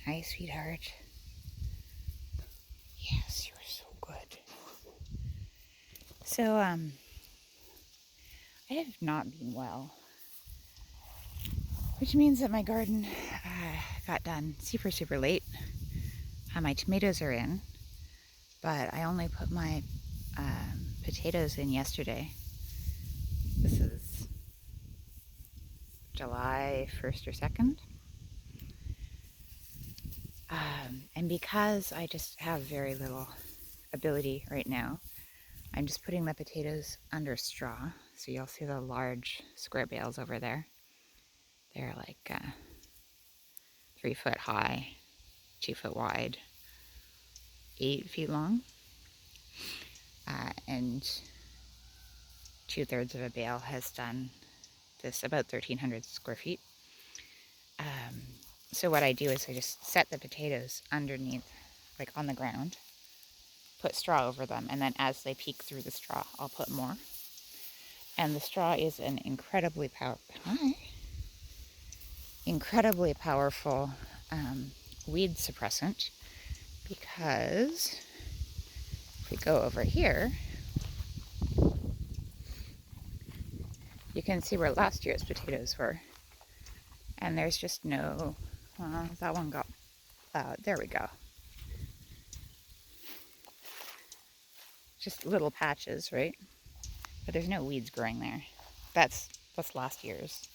Hi, sweetheart. Yes, you're so good. So, I have not been well, which means that my garden got done super, super late. My tomatoes are in, but I only put my potatoes in yesterday. This is July 1st or 2nd. And because I just have very little ability right now, I'm just putting the potatoes under straw. So you'll see the large square bales over there. They're like 3 foot high, 2 foot wide, 8 feet long, and 2/3 of a bale has done this, about 1,300 square feet. So what I do is I just set the potatoes underneath, like on the ground, put straw over them, and then as they peek through the straw, I'll put more. And the straw is an incredibly powerful weed suppressant, because if we go over here, you can see where last year's potatoes were. And there's just no, well, that one got, there we go. Just little patches, right? But there's no weeds growing there. That's last year's.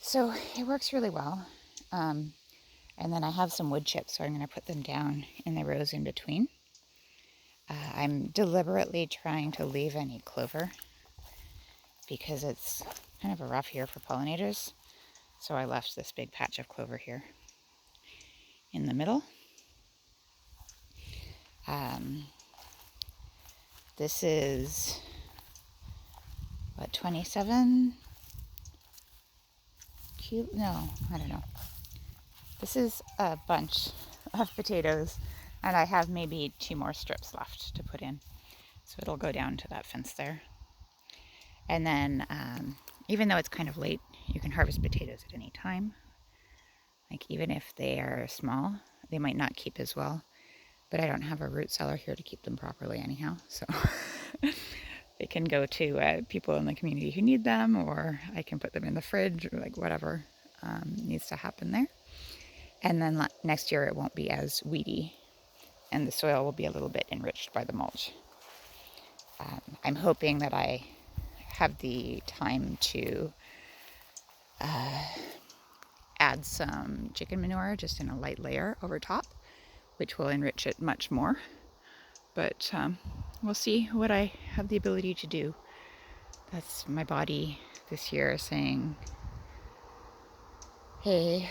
So it works really well. And then I have some wood chips, so I'm going to put them down in the rows in between. I'm deliberately trying to leave any clover because it's kind of a rough year for pollinators. So I left this big patch of clover here in the middle. This is, what, 27 cube? No, I don't know. This is a bunch of potatoes, and I have maybe 2 more strips left to put in. So it'll go down to that fence there. And then, even though it's kind of late, you can harvest potatoes at any time. Like, even if they are small, they might not keep as well. But I don't have a root cellar here to keep them properly anyhow, so they can go to people in the community who need them, or I can put them in the fridge, or like whatever needs to happen there. And then next year it won't be as weedy, and the soil will be a little bit enriched by the mulch. I'm hoping that I have the time to add some chicken manure just in a light layer over top, which will enrich it much more. But we'll see what I have the ability to do. That's my body this year saying, hey,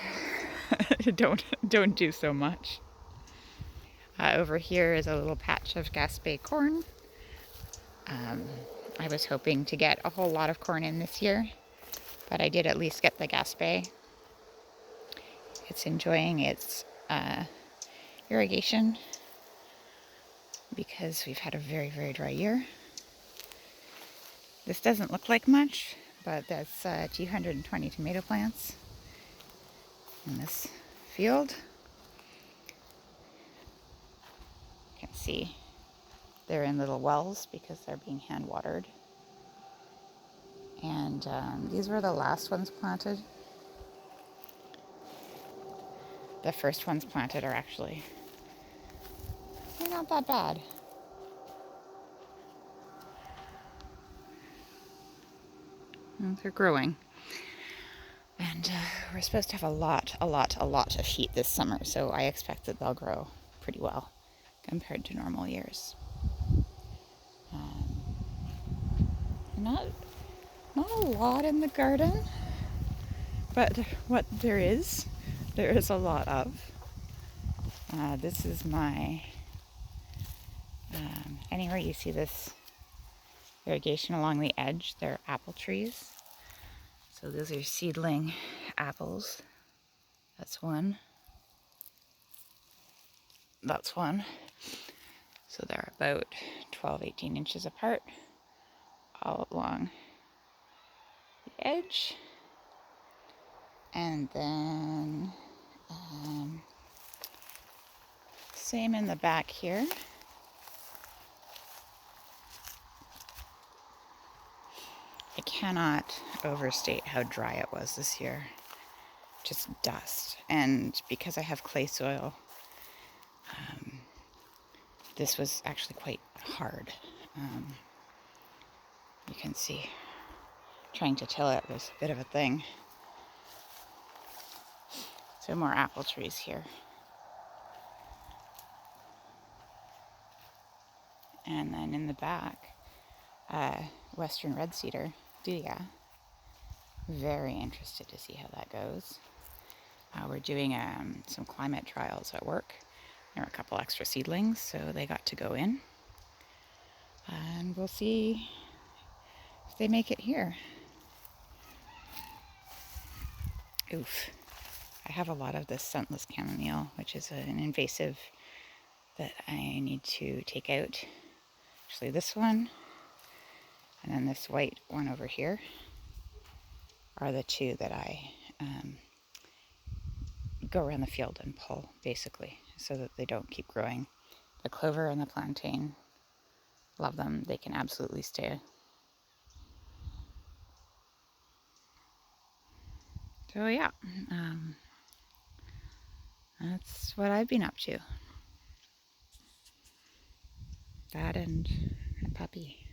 don't do so much. Over here is a little patch of Gaspé corn. I was hoping to get a whole lot of corn in this year, but I did at least get the Gaspé. It's enjoying its irrigation because we've had a very, very dry year. This doesn't look like much, but that's 220 tomato plants in this field. You can see they're in little wells because they're being hand watered. And these were the last ones planted. The first ones planted are actually, they're not that bad. And they're growing. And we're supposed to have a lot of heat this summer, so I expect that they'll grow pretty well compared to normal years. Not a lot in the garden, but what there is a lot of. This is my, anywhere you see this irrigation along the edge, they're apple trees. So those are seedling apples. That's one. That's one. So they're about 12, 18 inches apart all along the edge. And then Same in the back here. I cannot overstate how dry it was this year. Just dust. And because I have clay soil, this was actually quite hard. You can see trying to till it was a bit of a thing. So more apple trees here. And then in the back, Western red cedar, Duya. Very interested to see how that goes. We're doing some climate trials at work. There were a couple extra seedlings, so they got to go in. And we'll see if they make it here. Oof. I have a lot of this scentless chamomile, which is an invasive that I need to take out. Actually, this one and then this white one over here are the two that I go around the field and pull, basically, so that they don't keep growing. The clover and the plantain, love them. They can absolutely stay. So yeah, that's what I've been up to. That and puppy.